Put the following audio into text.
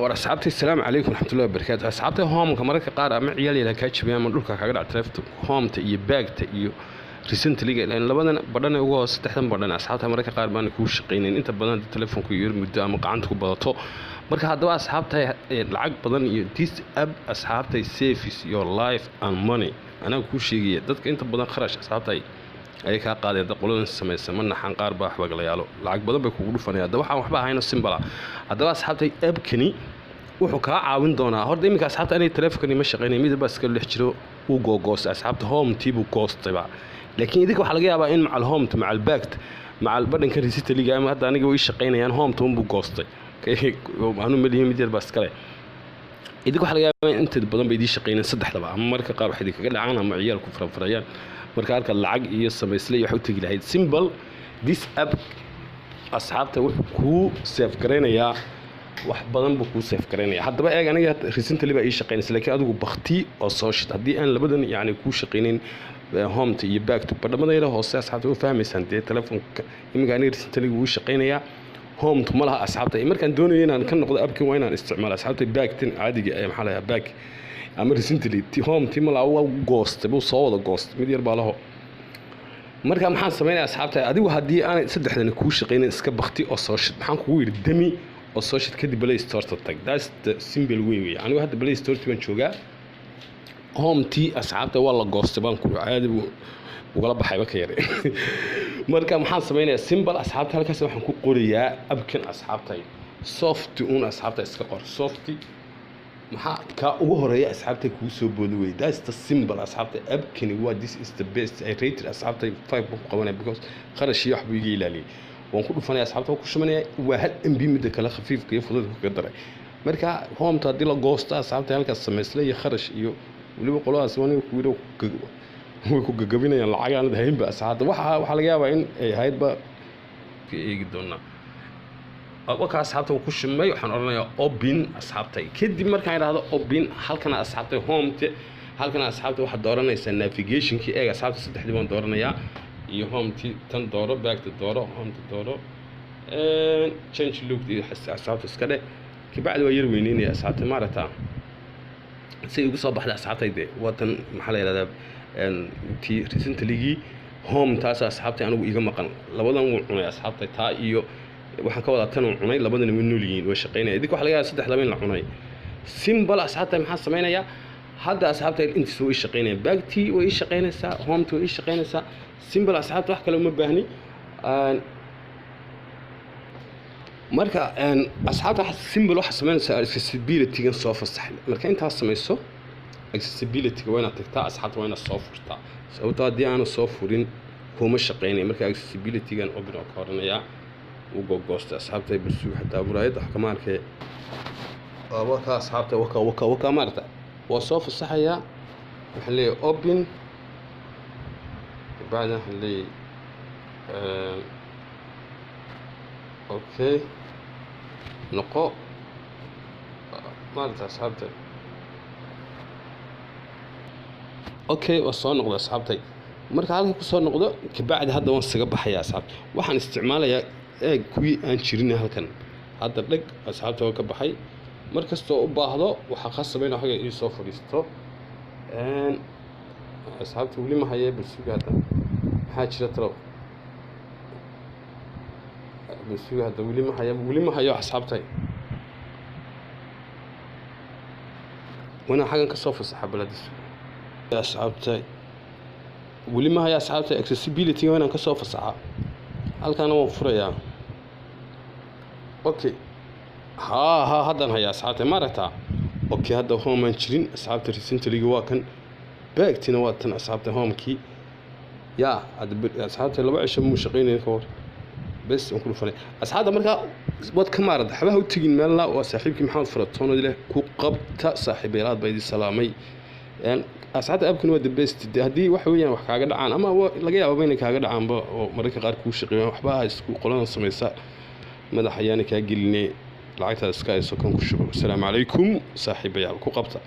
war asxaabtay salaam calaykum raxmatullaahi wabarakaatu asxaabtay hoomka mararka qaar ama ciyaal yar ka jabiyaan ama dhulka kaga dhac taleefto hoomta iyo baagta iyo recently labadan badhan ugu hoos saddexdan badhan asxaabta mararka qaar baan ku shaqeyneen inta badan taleefonku yar muddo ama gacanta ku badato marka haddaba asxaabtay lacag badan iyo this app asxaabtay saves your life and money ana ku sheegay dadka inta badan kharash asxaabtay ay ka qaadeen qoladan sameeysan manaxan qaar baa waxba la yaalo lacag badan bay kugu dhufanayaan hadaba waxaan waxba hayno simple hadaba asxaabtay app kani wuxuu ka caawin doonaa horta iminka asxaabta inay taleefankani ma shaqeynay mid baa iska lex jiro uu googoos asxaabta home tibu goostayba laakiin idinka waxa laga yaabaa in macal home macal baagt macal badhanka receipt liga ama hadda aniga way shaqeynayaan home tuu goostay aanu malihin mid yar baa iska leh idinka waxa laga yaabaa in inta badan bay shaqeynayaan saddexdaba ama marka qaar waxay kaga dhacaan ama ciyaal ku farfarayaan marka halka lacag iyo sameysay waxa u tagi lahayd simple this app asxaabta wuxuu ku save gareynayaa wax badan buu ku save gareynaya hadaba eeg aniga recently ba ii shaqeynaysa laakiin adigu baqti oo soo shid hadii aan labadan yaani ku shaqeynin home iyo back to badhamadayda hoose asxaabta u fahmaysan dee telefoonka imiga aniga recently uu shaqeynaya home to malaha asxaabta markaan doonayo inaan ka noqdo appkan waa inaan isticmaalo asxaabta backtin caadiga ee maxaa la back ama recently home malaha waa ghost buu soo wada ghost mid yar baa laho marka maxaan sameeynaa asxaabta adigu hadii aan saddexdan ku shaqeynin iska baqti oo soo shid maxaan kugu yiri dami oo soo shid kadib Play Store tag that's the simple way anigu hadda Play Store taan joogaa home tii asxaabta waa la goostay baan ku caadi uga baxay ka yar marka maxaan sameeynaa simple asxaabta halkaas waxaan ku qoriyaa abkan asxaabta soft un asxaabta iska qor soft maxaa ka ugu horeeya asxaabta ku soo boodo way that's the simple asxaabta abkani waa this is the best I rated asxaabta 5 ku qabanay because kharash iyo waxba iga ilaaliyay waan ku dhufanay asxaabta ku shumanay waa hal MB mid kala khafiifka iyo fudud ku daray marka home ta dila goosta asxaabta halkaas sameysay kharash iyo waliba qoladaas waan ku yiro way ku gagabinayaan lacag aan haynba asxaabta waxa laga yaabaa in ay haydba eegi doona ka asxaabta ku shumay waxaan oranayaa open asxaabta kadib markaan iraahdo open halkan asxaabta home halkan asxaabta waxa dooranaysa navigation ki eeg asxaabta saddexdii baan dooranayaa iyo home tan dooro back to dooro home to dooro change look iyo asxaabta iska dheh kibacdi waa yar weyneynaya asxaabta maarata si ugu soo baxda asxaabtayde wadan maxaa la yiraahdaa tii recently home taas asxaabta anigu iga maqan labadan uu cunay asxaabta taa iyo waxaan ka wada tan uu cunay labadan ma noolyihiin way shaqeynayaan idinku waxa laga yaabaa saddex laba in la cunay simple asxaabta maxaa sameynaya hadda asxaabta inta soo shaqeynaya baagti way shaqeynaysaa home to way shaqeynaysaa simple asxaabta wax kale uma baahni marka asxaabta simple waxa sameynaysaa accessibility gan soo fasax marka inta sameyso accessibility waa inaad tagtaa asxaabta waa inaad soo furtaa sababtoo hadii aan soo furin kuma shaqeynay marka accessibility gan open oo ka horanaya uu googoosta asxaabta bulshada xataa muraayada wax kama arkay ka asxaabta waka maarta waa soo fasaxaya waxa leeyahay open بعدها اللي اوكي نقو مالت اصحابتي اوكي وصو نقdo asxaabtay marka halka ku soo noqdo kabacdi hadda waan isaga baxaya asxaabta waxaan isticmaalayaa eeg kuwi aan jirin halkan hadda dhig asxaabta oo ka baxay markasto u baahdo waxa qasabay inuu xaga ii soo fadhiisto asxaabta wali ma hayay bulshada hadda حاجة ترى بس في هذا ولي ما هي أصحابتي وأنا حاجة كصوف الصحاب بلادس أصحابتي ولي ما هي أصحابتي accessibility وأنا كصوف الصحاب هل كان موفر يا أوكي هذا هي أصحابتي مرتها أوكي هذا هو منشرين أصحابتي recently جواكن باكتين واتن أصحابتي هم كي يا أصحابتي لو عايشة مو شقينين كور بس ونكون فني أصحابها مركا واد كمارد حبها وتجين مالنا وصاحبك محمد فرطون ودله كو قبت صاحبي راد بيدي سلامي يعني أصحابها أبكن ود بيست هدي وحويا وح كاجد عن أما هو لقيا بينك كاجد عن مركا قار كو شقيين وحبها يسكو قلنا سميسا ماذا حياني كاجلني لعيتها سكاي سكون كو السلام عليكم صاحبي كو قبته